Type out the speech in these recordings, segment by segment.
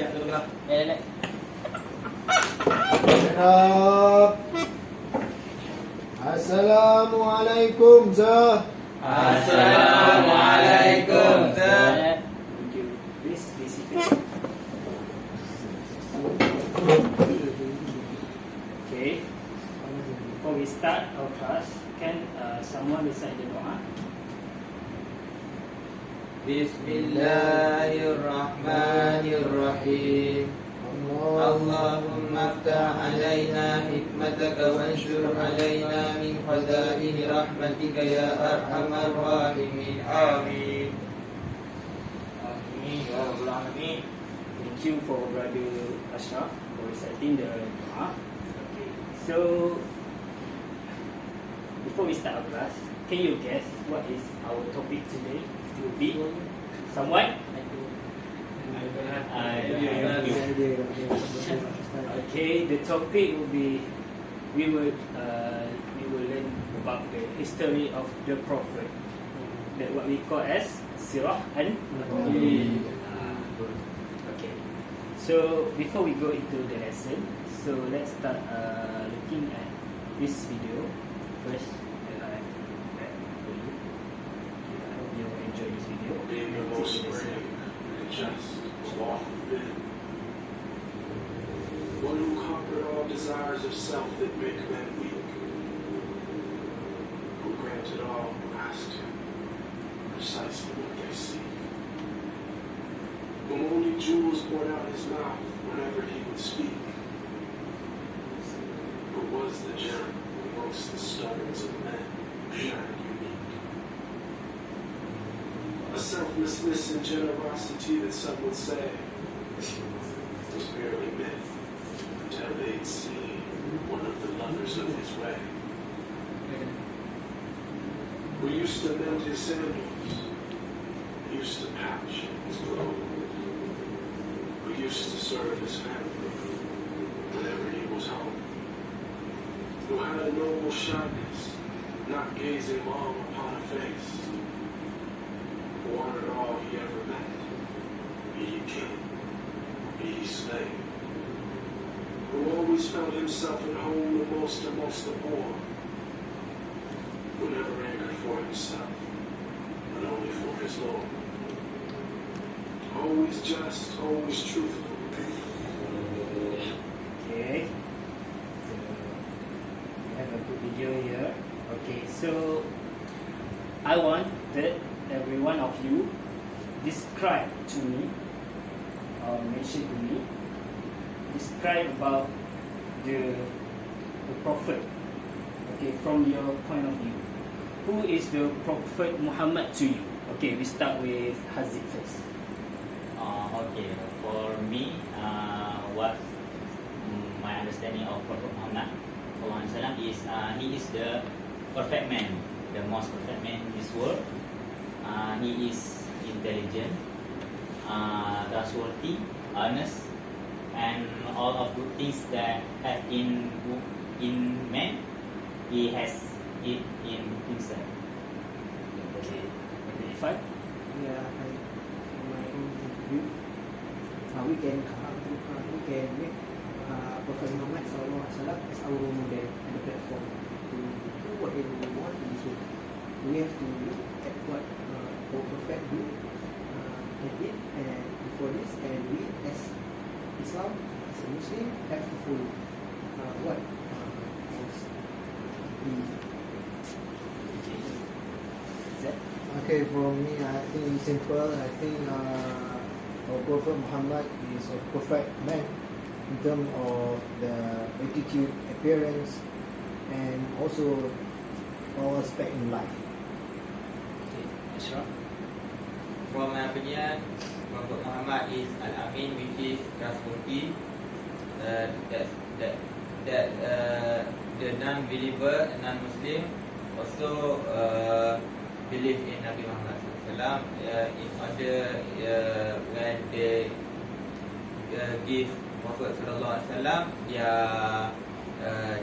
Sekejap dulu lah. Assalamualaikum, sir. Assalamualaikum, sir. Thank you. Please be seated. Okay. Before we start our class, can someone recite the doa? Bismillahirrahmanirrahim. Allahumma aftah alaina hikmataka wanshur alaina min khaza'ini rahmatika ya arhamar rahimin. Amin. Amin. Ya Rabbal Alamin. Thank you for Brother Ashraf for reciting the doa. Okay. So, before we start our class, can you guess what is our topic today? Will be someone? Okay, the topic will be we will learn about the history of the Prophet, that what we call as Sirah and Nabi. Okay, so before we go into the lesson, so let's start looking at this video first. That I prepared for you. I hope you enjoy this video. Being the most brave and just of all who've been. One who conquered all desires of self that make men weak. Who granted all who asked him precisely what they seek. Whom only jewels poured out his mouth whenever he would speak. Who was the gem amongst the stones of men who shined unique. A selflessness and generosity that some would say was merely myth, until they'd seen one of the lovers of his way. Who used to mend his sandals, used to patch his clothes, who used to serve his family whenever he was home. Who had a noble shyness, not gazing long upon a face. Who honored all he ever met, be he king, be he slave. Who always felt himself at home the most amongst the poor. Who never anchored for himself, but only for his Lord. Always just, always truthful. Okay, so we have a good video here. Okay, so I want that every one of you describe to me or mention to me, describe about the Prophet. Okay, from your point of view, who is the Prophet Muhammad to you? Okay, we start with Haziq first. Okay, for me, what my understanding of Prophet Muhammad SAW is he is the perfect man, the most perfect man in this world. He is intelligent, trustworthy, honest, and all of good things that have in man, he has it in himself. Okay, Irfan. Yeah, my own view. We can make Prophet Muhammad SAW as our role model and the platform to do whatever we want in this world. We have to look at what our Prophet did, and before this, and we as Islam, as a Muslim, have to follow what was the. Okay, for me, I think it's simple. I think our Prophet Muhammad is a perfect man in terms of the attitude, appearance, and also all aspect in life. Okay, Ashraf. From my opinion, Prophet Muhammad is Al-Amin, which is trustworthy. The non-believer, non-Muslim also believe in Nabi Muhammad SAW. In order when they give Prophet SAW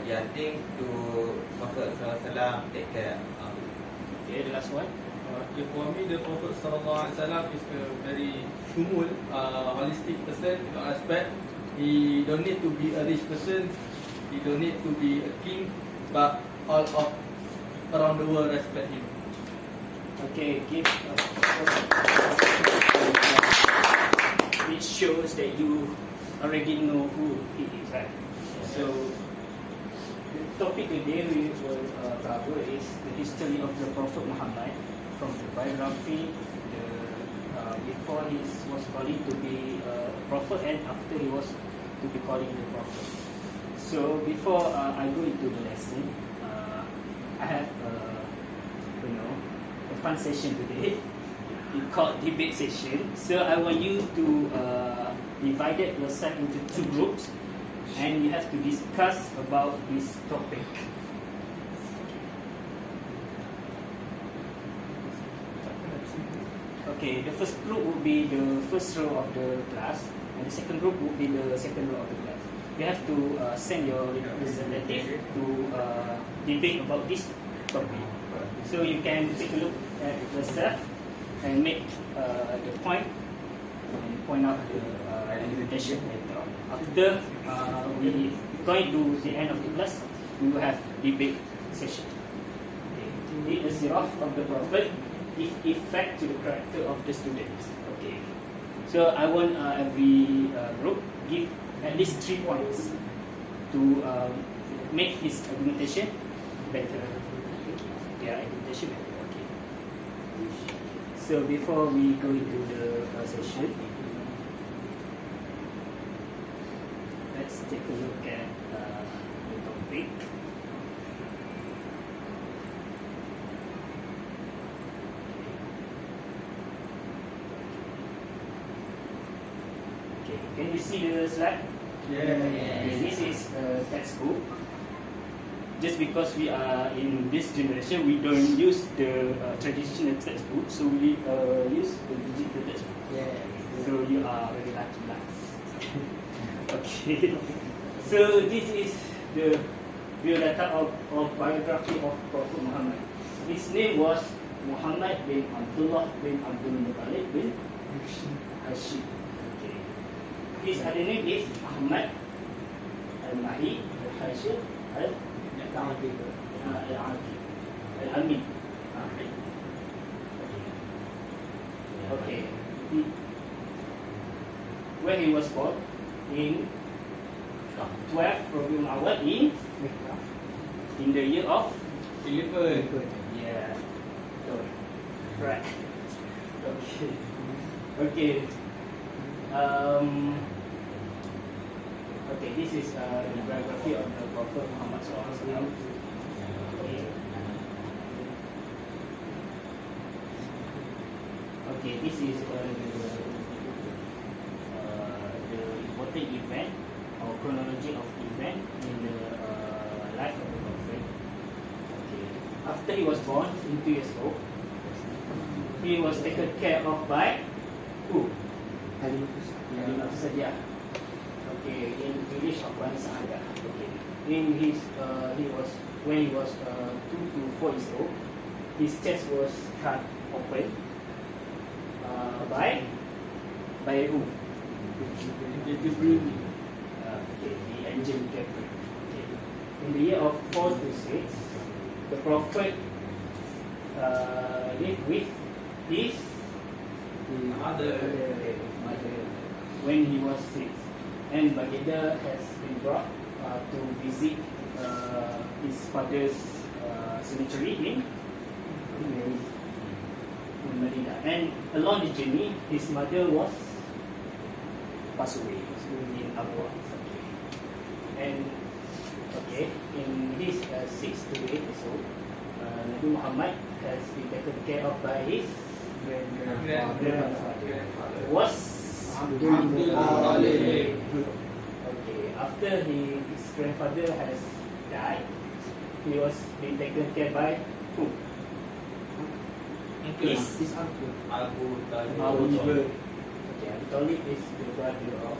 their thing to Prophet SAW take care of. Okay, the last one. For me, the Prophet ﷺ is a very umul, holistic person in all aspect. He don't need to be a rich person, he don't need to be a king, but all of around the world respect him. Okay, give which shows that you already know who he is, right? So the topic today we will cover is the history of the Prophet Muhammad, from the biography, before he was calling to be a prophet and after he was to be calling the prophet. So before I go into the lesson, I have a fun session today. We called debate session. So I want you to divide yourself into two groups, and you have to discuss about this topic. Okay, the first group would be the first row of the class, and the second group would be the second row of the class. You have to send your representative to debate about this topic. So you can take a look at yourself and make the point and point out the presentation later on. After we going to the end of the class, we will have debate session. Okay. The sirah of the Prophet is effect to the character of the students. Okay. So I want every group give at least 3 points to make his argumentation better. Their argumentation better. Okay. So before we go into the session, let's take a look at the topic. Okay, can you see the slide? Okay, this is a textbook. Just because we are in this generation, we don't use the traditional textbook, so we use the digital textbook. So you are very lucky. Okay. So this is the biodata of biography of Prophet Muhammad. His name was Muhammad bin Abdullah bin Abdul Muttalib bin Hashim. Okay. His other name is Ahmad Al-Mahi Al-Hashim Al-Aqi Al-Amin. Okay. When he was born in 12 Rabiul Awal in the year of 11. yeah. Right. Okay. Okay. Okay, this is the biography of the Prophet Muhammad SAW. Okay. Okay, this is the important event or chronology of event in the life of the Prophet. Okay. After he was born, in 2 years old, he was taken care of by who? Halimah Sadiah. Okay, in English, Afwan Sahadah. Okay. In his, when he was 2 to 4 years old, his chest was cut open by who? The angel Gabriel. Okay. In the year of 4 to 6, the Prophet lived with his mother when he was 6, and Baginda has been brought to visit his father's cemetery in Medina. And along the journey, his mother was passed away in Abu. And okay, in his 6 to 8 years old, Nabi Muhammad has been taken care of by his grandfather. Was Abdul Muttalib. Okay, after his grandfather has died, he was being taken care by who? His uncle. Abu Talib. Abu Talib. Okay, Abu Talib is the brother of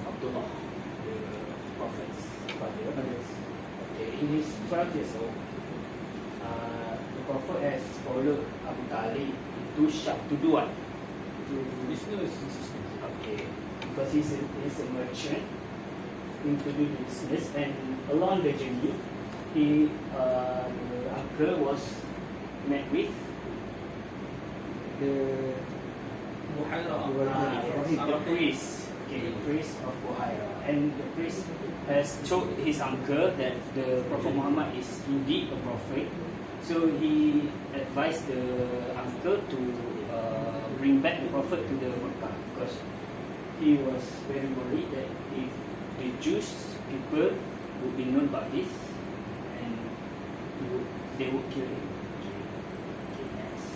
Abdullah, the Prophet's father. Okay, in his 12 years old, the Prophet has followed Abu Talib to do what? into Business. Okay, because he's a merchant into the business, and along the journey, the uncle was met with The the priest. Okay, the priest of Buhaira, and the priest has told his uncle that the Prophet Muhammad is indeed a prophet. So he advised the uncle to bring back the prophet to the Mecca, because he was very worried that if the Jewish people would be known about this, and they would kill him. Okay, next.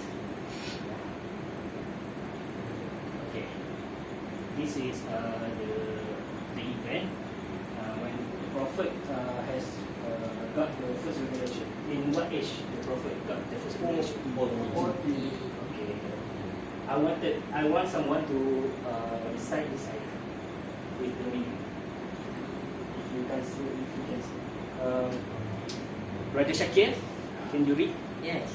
Okay, this is the event when the prophet has got the first revelation. In what age the prophet got the first revelation? 40. Okay. I want someone to recite this ayah with the meaning. If you can see. Brother Shakir, can you read? Yes.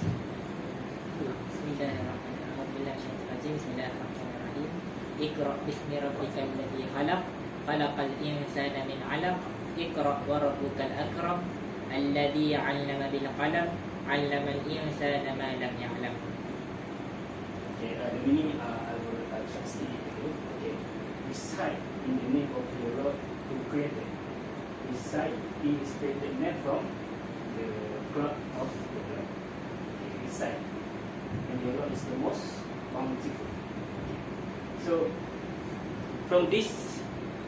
Bismillahirrahmanirrahim. Bismillahirrahmanirrahim. Iqra bismi rabbikal ladzi khalaq. Khalaqal insana min 'alaq. Iqra wa rabbukal akram. Alladzi 'allama bil qalam. 'allamal insana ma lam ya'lam. Okay, the meaning I will translate it again. Okay. Recite in the name of your Lord who created. Recite, he is created man from the blood of the Lord. Okay, recite. And your Lord is the most bountiful. Okay. So, from this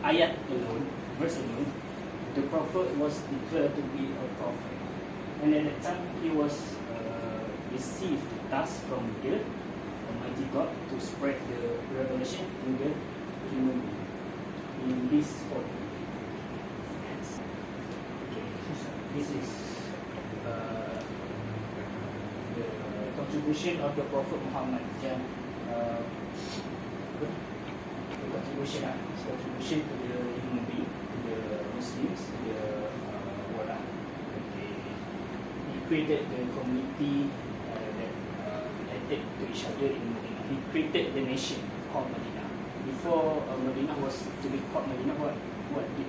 ayat alone, verse alone, the prophet was declared to be a prophet. And at that time, he was received the task from the Almighty God to spread the revelation in the human being in this form. Okay, this is the contribution of the Prophet Muhammad. The contribution to the human being, to the Muslims, to the world. Okay, he created the community that related to each other in Medina. He created the nation called Medina. Before Medina was to be called Medina, what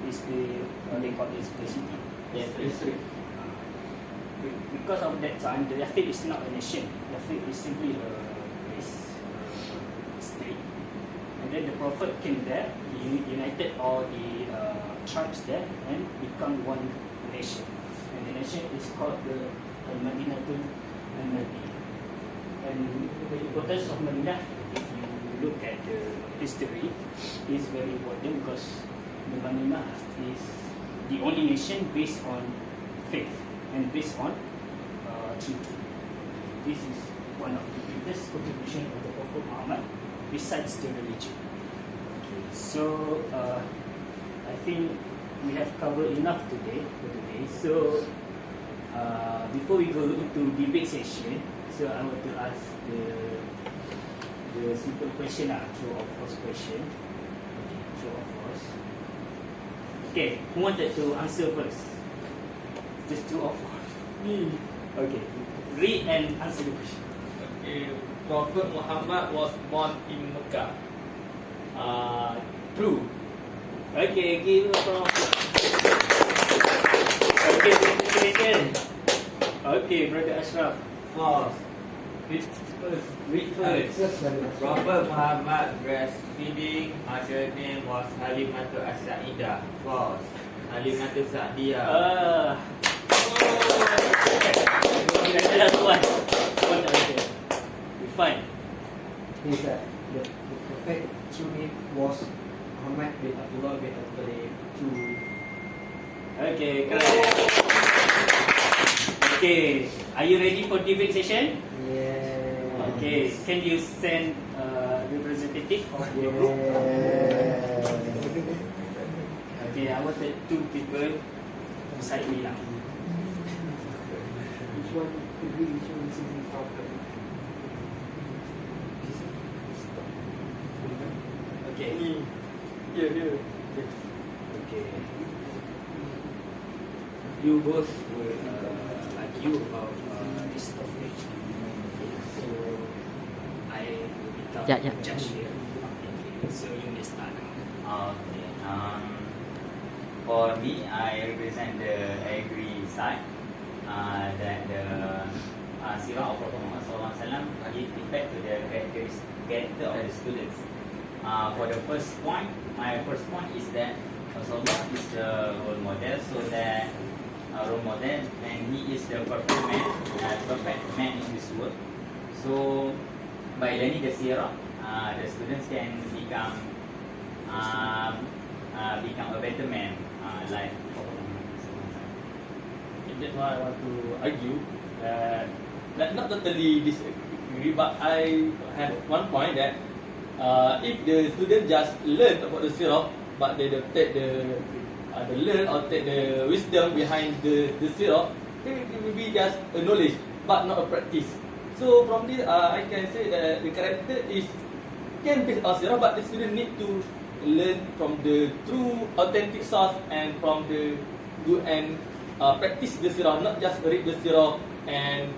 is they call this city? Yes, district. Because of that time, the Yafid is not a nation. Yafid is simply a place, state. And then the Prophet came there, he united all the tribes there and become one nation. And the nation is called the Madinatul Nabi. And the importance of Madinah, if you look at the history, is very important because the Madinah is the only nation based on faith and based on truth. This is one of the greatest contribution of the Prophet Muhammad besides the religion. Okay, so I think we have covered enough today for today. So before we go into debate session, so I want to ask the simple question, true or false question. Okay, true or false. Okay, who wanted to answer first? Just true or false? Me. Okay, read and answer the question. Okay. Prophet Muhammad was born in Mecca. True. Okay, give a applause. Okay, congratulations. Okay, Brother Ashraf. False. Read first. Prophet Muhammad breastfeeding, mother name was Halimatul As-Sa'idah. False. Halimatul Sa'diyah. That's the last one. One answer. We fine. Is that the prophet true name was Muhammad bin Abdullah bin Abdullah True. Okay, correct. Okay, are you ready for debate session? Yeah. Okay, can you send representative of your group? Okay, I wanted two people beside me now. Which one could be which one is important? Okay. Here. Okay. You both will argue about this topic. Okay. So I will be without Yeah, yeah. judge here. Okay, so you may start. Okay. For me, I represent the agree side that the Sirah of Prophet Muhammad SAW give effect to the character of the students. For the first point, my first point is that Rasulullah is the role model, so that role model, and he is the perfect man in this world. So by learning the Sirah, the students can become a better man, like Prophet Muhammad SAW. That's why I want to argue that not totally disagree, but I have one point that if the student just learn about the sirah, but they don't take the learn or take the wisdom behind the sirah, then it will be just a knowledge but not a practice. So from this, I can say that the character is can based on sirah, but the student need to learn from the true authentic source and from the good and practice the sirah, not just read the sirah and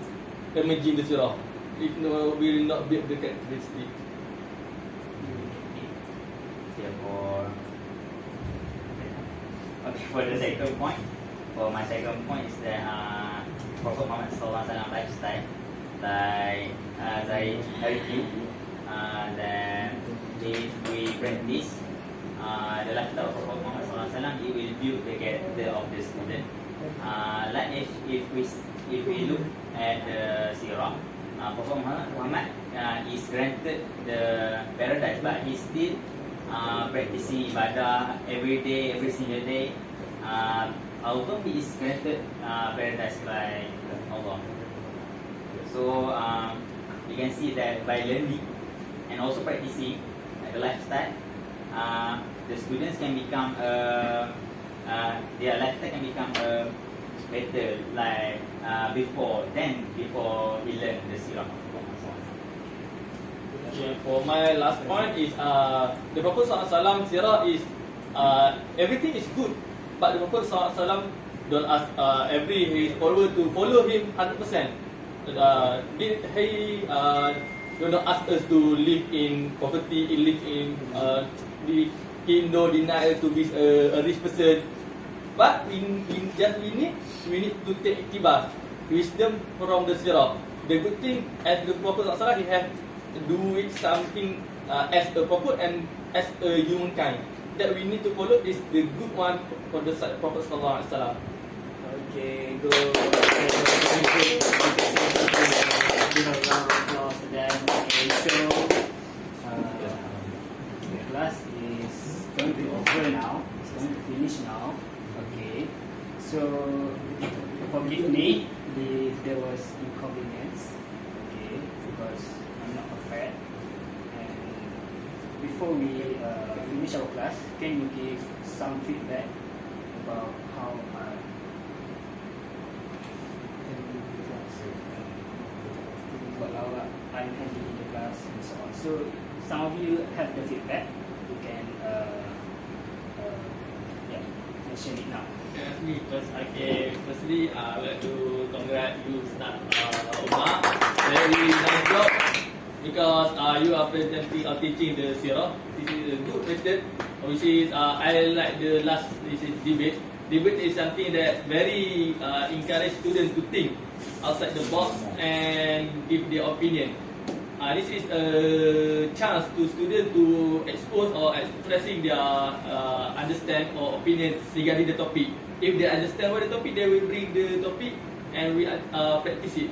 imagine the sirah. It will not build the characteristic. For the second point, for my second point is that Prophet Muhammad SAW lifestyle, like as I argue, that if we practice the lifestyle of Prophet Muhammad SAW, it will build the character of the student. Like if we look at the Sirah, Prophet Muhammad is granted the paradise, but he still practicing ibadah every day, every single day. Although he is granted paradise by Allah. So you can see that by learning and also practicing the lifestyle, the students can become their lifestyle can become better like before he learned the Sirah. Okay, for my last point is the Prophet SAW sirah is everything is good, but the Prophet SAW don't ask every his follower to follow him 100%. He do not ask us to live in poverty, live in he no deny to be a rich person, but we need to take iktibar, wisdom from the sirah. The good thing as the Prophet SAW, he have do it something as a prophet and as a humankind that we need to follow is the good one for the Prophet Sallallahu Alaihi Wasallam. Okay, go. Give a round of applause to them. Okay, so the class is going to be over now. It's going to finish now. Okay, so forgive me if there was inconvenience. Okay, because I'm not perfect. And before we finish our class, can you give some feedback about how I'm handling the class and so on. So some of you have the feedback. You can mention it now. Okay, ask me first. Okay, firstly, I would like to congratulate you, Ustaz Umar. Very nice job because you are presenting or teaching the Sirah. This is a good method. Which is I like the last debate. Debate is something that very encourage students to think outside the box and give their opinion. This is a chance to students to expose or expressing their understand or opinion regarding the topic. If they understand what the topic, they will bring the topic and we practice it.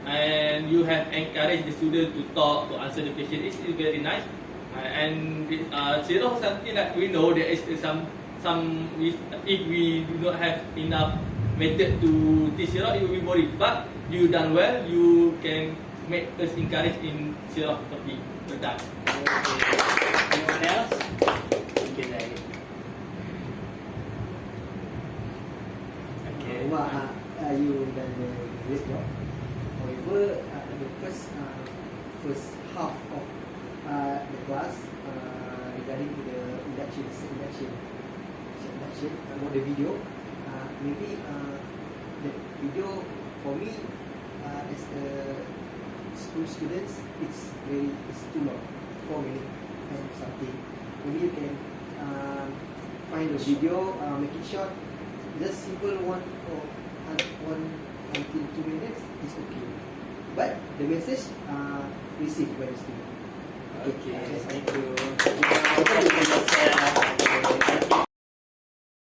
And you have encouraged the student to talk, to answer the question. It's very nice. And Sirah something that we know there is some if we do not have enough method to teach Sirah, it will be boring. But you done well. You can make us encourage in Sirah topic. Betul. Okay. Anyone else? Okay, Zahid. Okay. Umar, you done the great job. However, the first half of the class regarding to the induction about the video, maybe the video for me as a school students, it's too long. 4 minutes and something. Maybe you can find a video, make it short. Just simple 1 until 2 minutes is okay. But the message received by the student. Okay, Yes, thank you.